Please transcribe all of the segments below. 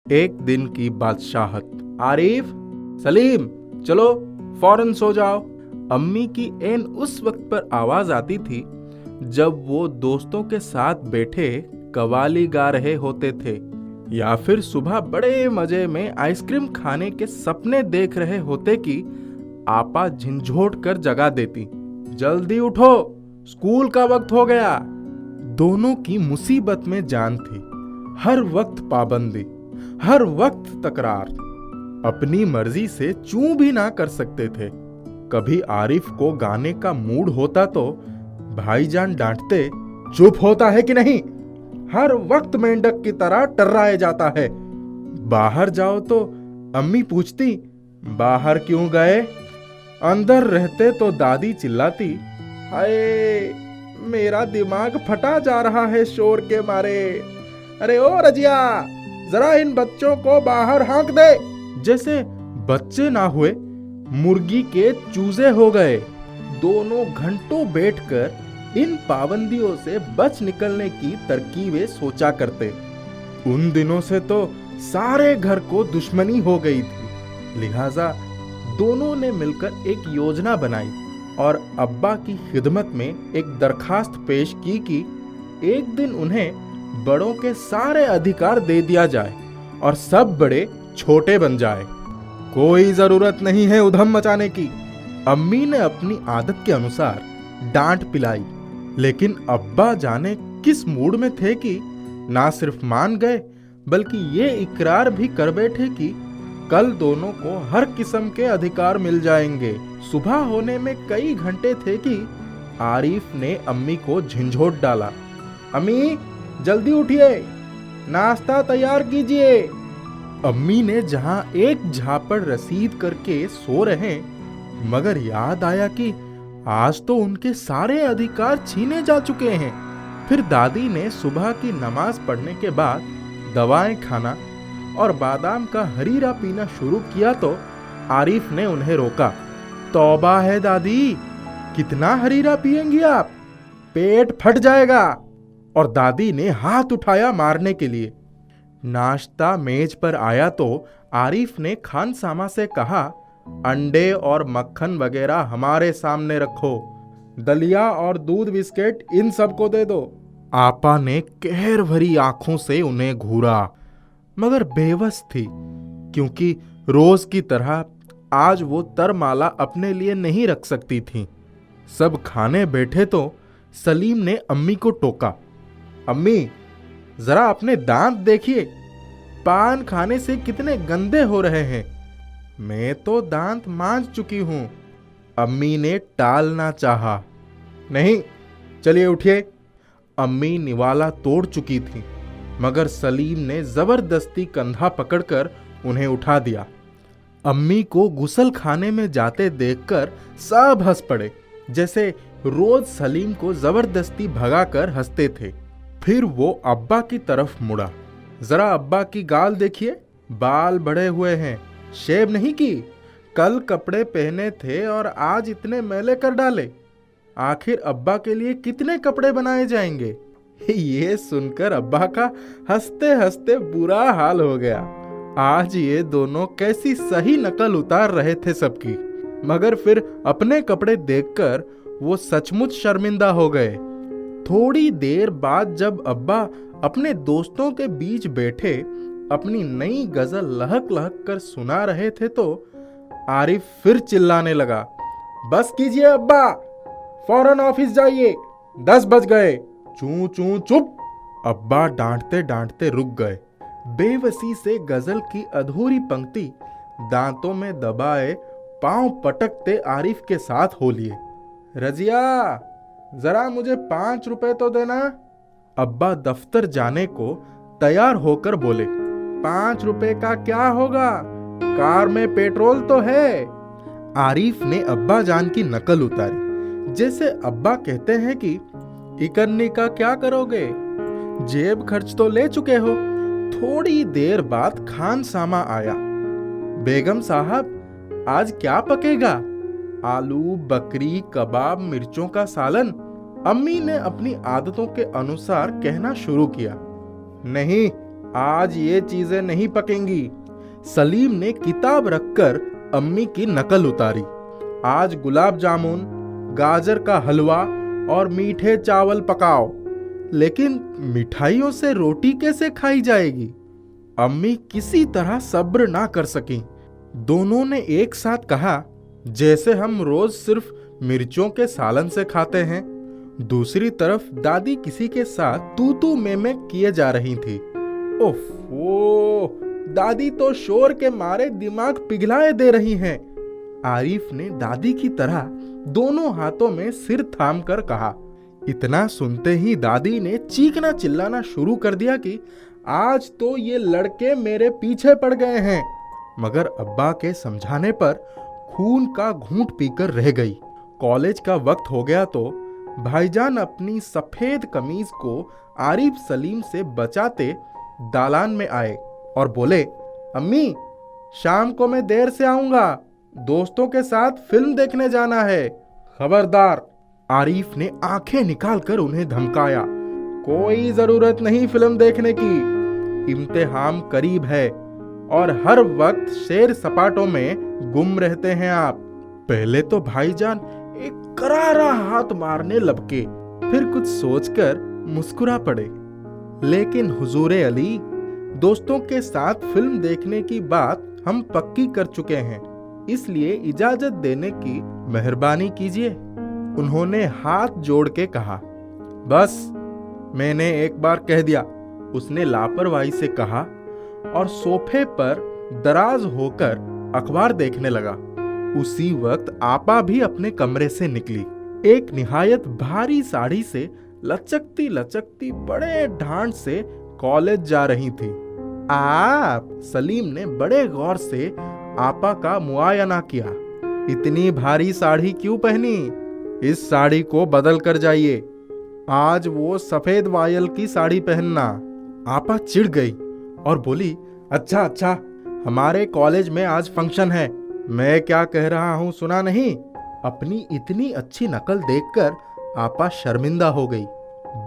एक दिन की बादशाहत। आरिफ, सलीम, चलो फौरन सो जाओ। अम्मी की एन उस वक्त पर आवाज आती थी जब वो दोस्तों के साथ बैठे कव्वाली गा रहे होते थे या फिर सुबह बड़े मजे में आइसक्रीम खाने के सपने देख रहे होते कि आपा झिंझोट कर जगा देती। जल्दी उठो, स्कूल का वक्त हो गया। दोनों की मुसीबत में जान थी। हर वक्त पाबंदी, हर वक्त तकरार। अपनी मर्जी से चूं भी ना कर सकते थे। कभी आरिफ को गाने का मूड होता तो भाईजान डांटते, चुप होता है कि नहीं, हर वक्त मेंढक की तरह टर्राए जाता है। बाहर जाओ तो अम्मी पूछती, बाहर क्यों गए? अंदर रहते तो दादी चिल्लाती, हाय मेरा दिमाग फटा जा रहा है शोर के मारे। अरे ओ रजिया, जरा इन बच्चों को बाहर हाँक दे। जैसे बच्चे ना हुए, मुर्गी के चूजे हो गए। दोनों घंटों बैठकर इन पाबंदियों से बच निकलने की तरकीबें सोचा करते। उन दिनों से तो सारे घर को दुश्मनी हो गई थी। लिहाजा दोनों ने मिलकर एक योजना बनाई और अब्बा की खिदमत में एक दरखास्त पेश की कि एक दिन उन्हें बड़ों के सारे अधिकार दे दिया जाए और सब बड़े छोटे बन जाए। कोई जरूरत नहीं है उधम मचाने की। अम्मी ने अपनी आदत के अनुसार डांट पिलाई, लेकिन अब्बा जाने किस मूड में थे कि ना सिर्फ मान गए बल्कि ये इकरार भी कर बैठे कि कल दोनों को हर किस्म के अधिकार मिल जाएंगे। सुबह होने में कई घंटे थे कि आरिफ ने अम्मी को झंझोट डाला, अम्मी जल्दी उठिए, नाश्ता तैयार कीजिए। अम्मी ने जहां एक झापड़ रसीद करके सो रहे, मगर याद आया कि आज तो उनके सारे अधिकार छीने जा चुके हैं। फिर दादी ने सुबह की नमाज पढ़ने के बाद दवाएं खाना और बादाम का हरीरा पीना शुरू किया तो आरिफ ने उन्हें रोका। तौबा है दादी, कितना हरीरा पिएंगी आप, पेट फट जाएगा। और दादी ने हाथ उठाया मारने के लिए। नाश्ता मेज पर आया तो आरिफ ने खानसामा से कहा, अंडे और मक्खन वगैरह हमारे सामने रखो, दलिया और दूध बिस्किट इन सबको दे दो। आपा ने कहर भरी आंखों से उन्हें घूरा, मगर बेबस थी, क्योंकि रोज की तरह आज वो तरमाला अपने लिए नहीं रख सकती थी। सब खाने बैठे तो सलीम ने अम्मी को टोका, अम्मी जरा अपने दांत देखिए, पान खाने से कितने गंदे हो रहे हैं। मैं तो दांत मांज चुकी हूं। अम्मी ने टालना चाहा, नहीं, चलिए उठिए। अम्मी निवाला तोड़ चुकी थी, मगर सलीम ने जबरदस्ती कंधा पकड़कर उन्हें उठा दिया। अम्मी को गुसल खाने में जाते देखकर सब हंस पड़े, जैसे रोज सलीम को जबरदस्ती भगाकर हंसते थे। फिर वो अब्बा की तरफ मुड़ा, जरा अब्बा की गाल देखिए, बाल बड़े हुए हैं, शेव नहीं की। कल कपड़े पहने थे और आज इतने मैले कर डाले। आखिर अब्बा के लिए कितने कपड़े बनाए जाएंगे? ये सुनकर अब्बा का हंसते हंसते बुरा हाल हो गया। आज ये दोनों कैसी सही नकल उतार रहे थे सबकी, मगर फिर अपने कपड़े देखकर वो सचमुच शर्मिंदा हो गए। थोड़ी देर बाद जब अब्बा अपने दोस्तों के बीच बैठे अपनी नई गजल लहक लहक कर सुना रहे थे तो आरिफ फिर चिल्लाने लगा, बस कीजिए अब्बा, फौरन ऑफिस जाइए, 10 बज गए। चूं चूं चुप। अब्बा डांटते डांटते रुक गए। बेबसी से गजल की अधूरी पंक्ति दांतों में दबाए पांव पटकते आरिफ के साथ हो लिए। रजिया, जरा मुझे 5 रुपए तो देना। अब्बा दफ्तर जाने को तैयार होकर बोले, 5 रुपए का क्या होगा, कार में पेट्रोल तो है। आरिफ ने अब्बा जान की नकल उतारी, जैसे अब्बा कहते हैं कि इकन्नी का क्या करोगे, जेब खर्च तो ले चुके हो। थोड़ी देर बाद खानसामा आया, बेगम साहब आज क्या पकेगा? आलू, बकरी, कबाब, मिर्चों का सालन। अम्मी ने अपनी आदतों के अनुसार कहना शुरू किया, नहीं, आज ये चीजें नहीं पकेंगी। सलीम ने किताब रखकर अम्मी की नकल उतारी। आज गुलाब जामुन, गाजर का हलवा और मीठे चावल पकाओ। लेकिन मिठाइयों से रोटी कैसे खाई जाएगी? अम्मी किसी तरह सब्र ना कर सकी। दोनों ने एक साथ कहा, जैसे हम रोज सिर्फ मिर्चों के सालन से खाते हैं। दूसरी तरफ दादी किसी के साथ तू तू में किए जा रही थी। ओफो, दादी तो शोर के मारे दिमाग पिघलाए दे रही हैं। आरिफ ने दादी की तरह दोनों हाथों में सिर थाम कर कहा। इतना सुनते ही दादी ने चीखना चिल्लाना शुरू कर दिया कि आज तो ये लड़के मेरे पीछे पड़ गए हैं। मगर अब्बा के समझाने पर खून का घूंट पीकर रह गई। कॉलेज का वक्त हो गया तो भाईजान अपनी सफेद कमीज को आरिफ सलीम से बचाते दालान में आए और बोले, अम्मी, शाम को मैं देर से आऊंगा, दोस्तों के साथ फिल्म देखने जाना है। खबरदार। आरिफ ने आंखें निकालकर उन्हें धमकाया। कोई जरूरत नहीं फिल्म देखने की, इम्तिहान करीब है और हर वक्त शेर सपाटों में गुम रहते हैं आप। पहले तो भाईजान एक करारा हाथ मारने लपके, फिर कुछ सोचकर मुस्कुरा पड़े। लेकिन हुजूरे अली, दोस्तों के साथ फिल्म देखने की बात हम पक्की कर चुके हैं, इसलिए इजाजत देने की मेहरबानी कीजिए। उन्होंने हाथ जोड़ के कहा। बस, मैंने एक बार कह दिया, उसने लापरवाही से कहा और सोफे पर दराज होकर अखबार देखने लगा। उसी वक्त आपा भी अपने कमरे से निकली। एक निहायत भारी साड़ी से लचकती लचकती बड़े ढांड से कॉलेज जा रही थी। आप, सलीम ने बड़े गौर से आपा का मुआयना किया। इतनी भारी साड़ी क्यों पहनी? इस साड़ी को बदल कर जाइए, आज वो सफेद वायल की साड़ी पहनना। आपा चिढ़ गई और बोली, अच्छा अच्छा, हमारे कॉलेज में आज फंक्शन है, मैं क्या कह रहा हूँ सुना नहीं? अपनी इतनी अच्छी नकल देखकर आपा शर्मिंदा हो गई।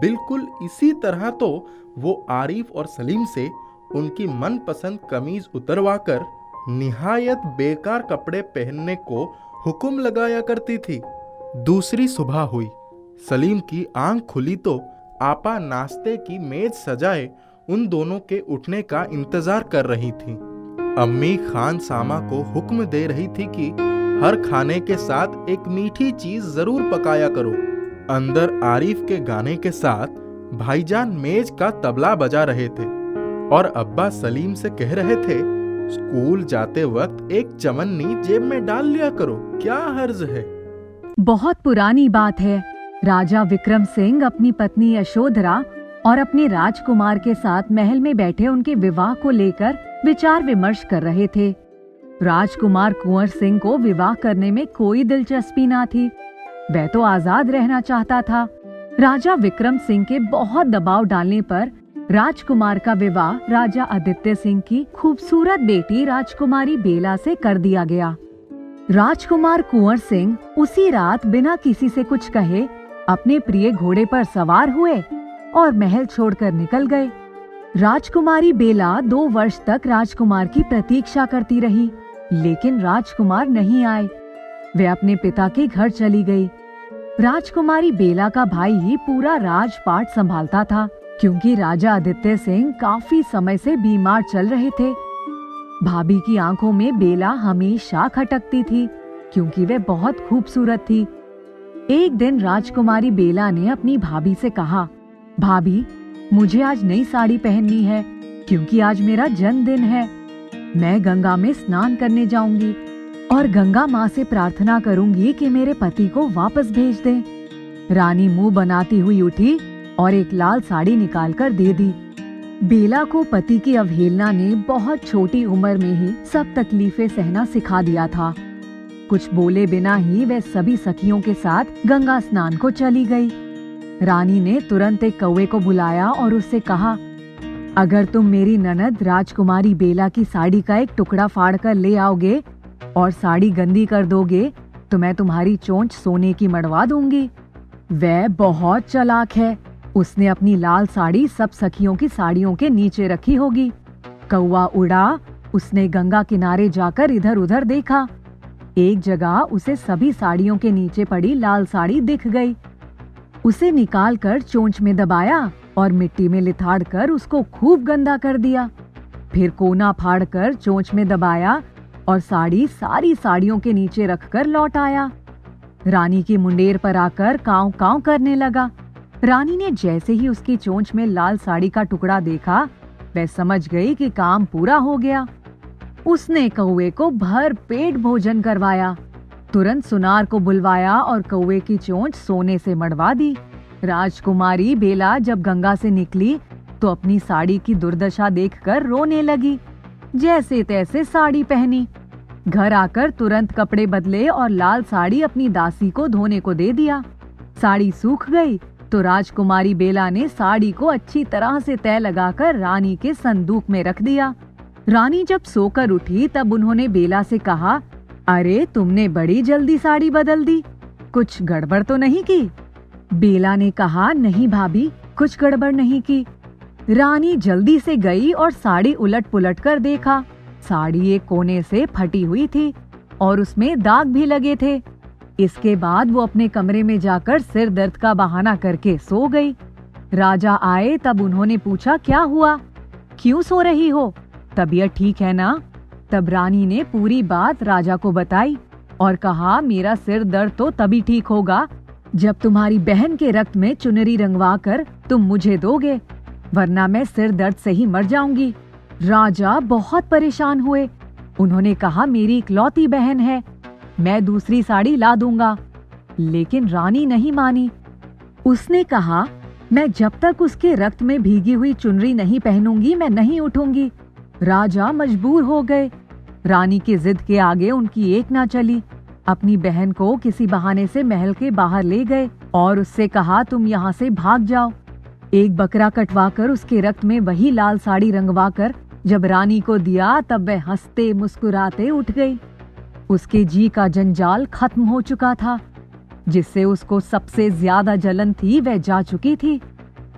बिल्कुल इसी तरह तो वो आरिफ और सलीम से उनकी मनपसंद कमीज उतरवाकर निहायत बेकार कपड़े पहनने को हुक्म लगाया करती थी। दूसरी सुबह हुई। सलीम की आंख खुली तो आपा नाश्ते की मेज सजाए उन दोनों के उठने का इंतजार कर रही थी। अम्मी खान सामा को हुक्म दे रही थी कि हर खाने के साथ एक मीठी चीज जरूर पकाया करो। अंदर आरिफ के गाने के साथ भाईजान मेज का तबला बजा रहे थे और अब्बा सलीम से कह रहे थे, स्कूल जाते वक्त एक चमन्नी जेब में डाल लिया करो, क्या हर्ज है। बहुत पुरानी बात है। राजा विक्रम सिंह अपनी पत्नी यशोधरा और अपने राजकुमार के साथ महल में बैठे उनके विवाह को लेकर विचार विमर्श कर रहे थे। राजकुमार कुंवर सिंह को विवाह करने में कोई दिलचस्पी ना थी, वह तो आजाद रहना चाहता था। राजा विक्रम सिंह के बहुत दबाव डालने पर राजकुमार का विवाह राजा आदित्य सिंह की खूबसूरत बेटी राजकुमारी बेला से कर दिया गया। राजकुमार कुंवर सिंह उसी रात बिना किसी से कुछ कहे अपने प्रिय घोड़े पर सवार हुए और महल छोड़कर निकल गए। राजकुमारी बेला 2 वर्ष तक राजकुमार की प्रतीक्षा करती रही, लेकिन राजकुमार नहीं आए। वे अपने पिता के घर चली गई। राजकुमारी बेला का भाई ही पूरा राजपाट संभालता था, क्योंकि राजा आदित्य सिंह काफी समय से बीमार चल रहे थे। भाभी की आंखों में बेला हमेशा खटकती थी, क्योंकि वे बहुत खूबसूरत थी। एक दिन राजकुमारी बेला ने अपनी भाभी से कहा, भाभी, मुझे आज नई साड़ी पहननी है, क्योंकि आज मेरा जन्मदिन है। मैं गंगा में स्नान करने जाऊंगी और गंगा माँ से प्रार्थना करूंगी कि मेरे पति को वापस भेज दें। रानी मुंह बनाती हुई उठी और एक लाल साड़ी निकालकर दे दी। बेला को पति की अवहेलना ने बहुत छोटी उम्र में ही सब तकलीफें सहना सिखा दिया था। कुछ बोले बिना ही वह सभी सखियों के साथ गंगा स्नान को चली गई। रानी ने तुरंत एक कौवे को बुलाया और उससे कहा, अगर तुम मेरी ननद राजकुमारी बेला की साड़ी का एक टुकड़ा फाड़ कर ले आओगे और साड़ी गंदी कर दोगे तो मैं तुम्हारी चोंच सोने की मढ़वा दूंगी। वह बहुत चालाक है, उसने अपनी लाल साड़ी सब सखियों की साड़ियों के नीचे रखी होगी। कौवा उड़ा, उसने गंगा किनारे जाकर इधर उधर देखा। एक जगह उसे सभी साड़ियों के नीचे पड़ी लाल साड़ी दिख गई। उसे निकालकर चोंच में दबाया और मिट्टी में लिथाड़कर उसको खूब गंदा कर दिया। फिर कोना फाड़कर चोंच में दबाया और साड़ी सारी साड़ियों के नीचे रखकर लौट आया। रानी की मुंडेर पर आकर कांव कांव करने लगा। रानी ने जैसे ही उसकी चोंच में लाल साड़ी का टुकड़ा देखा, वह समझ गई कि काम पूरा हो गया। उसने कौवे को भर पेट भोजन करवाया, तुरंत सुनार को बुलवाया और कौवे की चोंच सोने से मढ़वा दी। राजकुमारी बेला जब गंगा से निकली तो अपनी साड़ी की दुर्दशा देखकर रोने लगी। जैसे तैसे साड़ी पहनी, घर आकर तुरंत कपड़े बदले और लाल साड़ी अपनी दासी को धोने को दे दिया। साड़ी सूख गई तो राजकुमारी बेला ने साड़ी को अच्छी तरह से तय लगाकर रानी के संदूक में रख दिया। रानी जब सोकर उठी तब उन्होंने बेला से कहा, अरे तुमने बड़ी जल्दी साड़ी बदल दी, कुछ गड़बड़ तो नहीं की? बेला ने कहा, नहीं भाभी, कुछ गड़बड़ नहीं की। रानी जल्दी से गई और साड़ी उलट पुलट कर देखा। साड़ी एक कोने से फटी हुई थी और उसमें दाग भी लगे थे। इसके बाद वो अपने कमरे में जाकर सिर दर्द का बहाना करके सो गई। राजा आए तब उन्होंने पूछा, क्या हुआ, क्यों सो रही हो, तबीयत ठीक है ना? तब रानी ने पूरी बात राजा को बताई और कहा, मेरा सिर दर्द तो तभी ठीक होगा जब तुम्हारी बहन के रक्त में चुनरी रंगवा कर तुम मुझे दोगे, वरना मैं सिर दर्द से ही मर जाऊंगी। राजा बहुत परेशान हुए। उन्होंने कहा, मेरी इकलौती बहन है, मैं दूसरी साड़ी ला दूंगा। लेकिन रानी नहीं मानी। उसने कहा, मैं जब तक उसके रक्त में भीगी हुई चुनरी नहीं पहनूंगी मैं नहीं उठूंगी। राजा मजबूर हो गए। रानी की जिद के आगे उनकी एक ना चली। अपनी बहन को किसी बहाने से महल के बाहर ले गए और उससे कहा, तुम यहाँ से भाग जाओ। एक बकरा कटवाकर उसके रक्त में वही लाल साड़ी रंगवाकर जब रानी को दिया तब वह हंसते मुस्कुराते उठ गई। उसके जी का जंजाल खत्म हो चुका था। जिससे उसको सबसे ज्यादा जलन थी वह जा चुकी थी।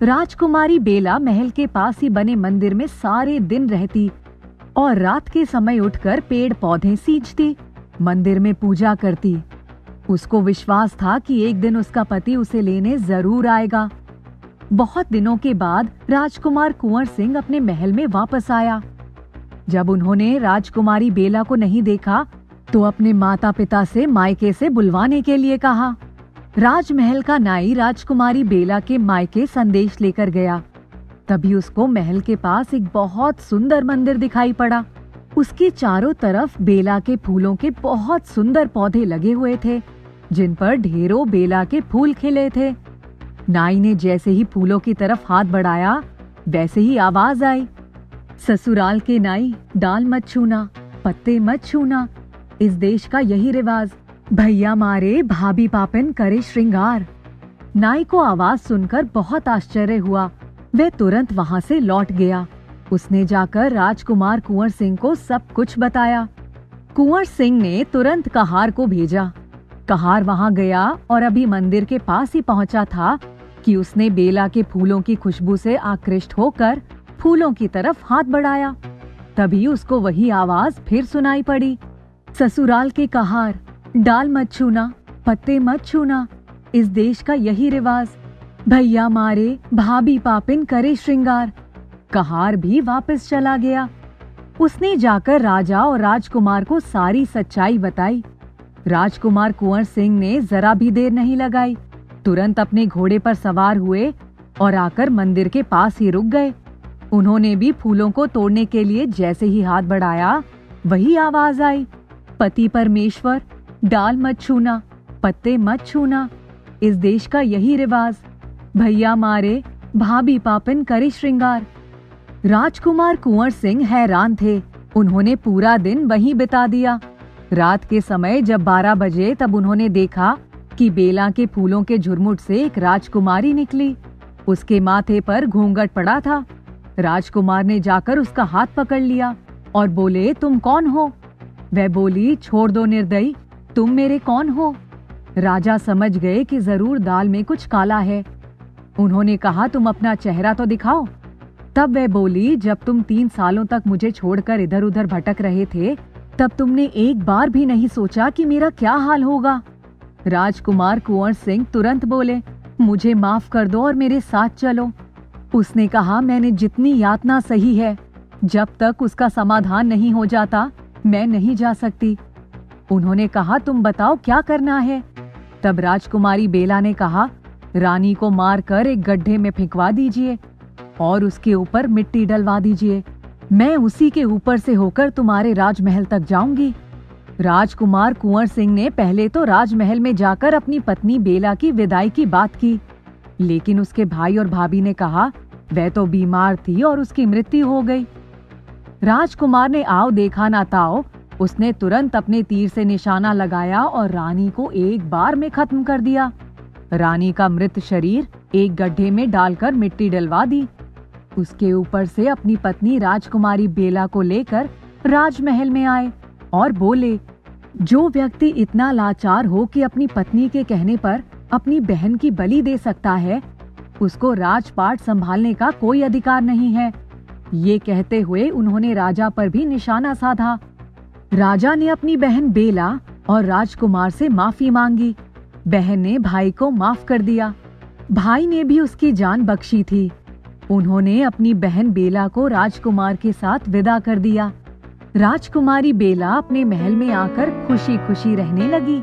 राजकुमारी बेला महल के पास ही बने मंदिर में सारे दिन रहती और रात के समय उठकर पेड़ पौधे सींचती, मंदिर में पूजा करती। उसको विश्वास था कि एक दिन उसका पति उसे लेने जरूर आएगा। बहुत दिनों के बाद राजकुमार कुंवर सिंह अपने महल में वापस आया। जब उन्होंने राजकुमारी बेला को नहीं देखा तो अपने माता पिता से मायके से बुलवाने के लिए कहा। राजमहल का नाई राजकुमारी बेला के मायके संदेश लेकर गया। तभी उसको महल के पास एक बहुत सुंदर मंदिर दिखाई पड़ा। उसके चारों तरफ बेला के फूलों के बहुत सुंदर पौधे लगे हुए थे, जिन पर ढेरों बेला के फूल खिले थे। नाई ने जैसे ही फूलों की तरफ हाथ बढ़ाया वैसे ही आवाज आई, ससुराल के नाई, डाल मत छूना, पत्ते मत छूना, इस देश का यही रिवाज, भैया मारे भाभी पापन करे श्रृंगार। नाई को आवाज सुनकर बहुत आश्चर्य हुआ। वह तुरंत वहां से लौट गया। उसने जाकर राजकुमार कुंवर सिंह को सब कुछ बताया। कुंवर सिंह ने तुरंत कहार को भेजा। कहार वहां गया और अभी मंदिर के पास ही पहुंचा था कि उसने बेला के फूलों की खुशबू से आकृष्ट होकर फूलों की तरफ हाथ बढ़ाया। तभी उसको वही आवाज फिर सुनाई पड़ी, ससुराल के कहार, डाल मत छूना, पत्ते मत छूना, इस देश का यही रिवाज, भैया मारे भाभी पापिन करे श्रृंगार। कहार भी वापस चला गया। उसने जाकर राजा और राजकुमार को सारी सच्चाई बताई। राजकुमार कुंवर सिंह ने जरा भी देर नहीं लगाई, तुरंत अपने घोड़े पर सवार हुए और आकर मंदिर के पास ही रुक गए। उन्होंने भी फूलों को तोड़ने के लिए जैसे ही हाथ बढ़ाया वही आवाज आई, पति परमेश्वर, डाल मत छूना, पत्ते मत छूना, इस देश का यही रिवाज, भैया मारे भाभी पापन करे श्रृंगार। राजकुमार कुंवर सिंह हैरान थे। उन्होंने पूरा दिन वहीं बिता दिया। रात के समय जब 12 बजे तब उन्होंने देखा कि बेला के फूलों के झुरमुट से एक राजकुमारी निकली। उसके माथे पर घूंघट पड़ा था। राजकुमार ने जाकर उसका हाथ पकड़ लिया और बोले, तुम कौन हो? वह बोली, छोड़ दो निर्दयी, तुम मेरे कौन हो? राजा समझ गए कि जरूर दाल में कुछ काला है। उन्होंने कहा, तुम अपना चेहरा तो दिखाओ। तब वह बोली, जब तुम 3 सालों तक मुझे छोड़कर इधर उधर भटक रहे थे, तब तुमने एक बार भी नहीं सोचा कि मेरा क्या हाल होगा। राजकुमार कुंवर सिंह तुरंत बोले, मुझे माफ कर दो और मेरे साथ चलो। उसने कहा, मैंने जितनी यातना सही है, जब तक उसका समाधान नहीं हो जाता मैं नहीं जा सकती। उन्होंने कहा, तुम बताओ क्या करना है। तब राजकुमारी बेला ने कहा, रानी को मारकर एक गड्ढे में फेंकवा दीजिए और उसके ऊपर मिट्टी डलवा दीजिए। मैं उसी के ऊपर से होकर तुम्हारे राजमहल तक जाऊंगी। राजकुमार कुंवर सिंह ने पहले तो राजमहल में जाकर अपनी पत्नी बेला की विदाई की बात की, लेकिन उसके भाई और भाभी ने कहा वह तो बीमार थी और उसकी मृत्यु हो गई। राजकुमार ने आओ देखा ना ताओ, उसने तुरंत अपने तीर से निशाना लगाया और रानी को एक बार में खत्म कर दिया। रानी का मृत शरीर एक गड्ढे में डालकर मिट्टी डलवा दी। उसके ऊपर से अपनी पत्नी राजकुमारी बेला को लेकर राजमहल में आए और बोले, जो व्यक्ति इतना लाचार हो कि अपनी पत्नी के कहने पर अपनी बहन की बलि दे सकता है, उसको राजपाट संभालने का कोई अधिकार नहीं है। ये कहते हुए उन्होंने राजा पर भी निशाना साधा। राजा ने अपनी बहन बेला और राजकुमार से माफी मांगी। बहन ने भाई को माफ कर दिया। भाई ने भी उसकी जान बख्शी थी। उन्होंने अपनी बहन बेला को राजकुमार के साथ विदा कर दिया। राजकुमारी बेला अपने महल में आकर खुशी खुशी रहने लगी।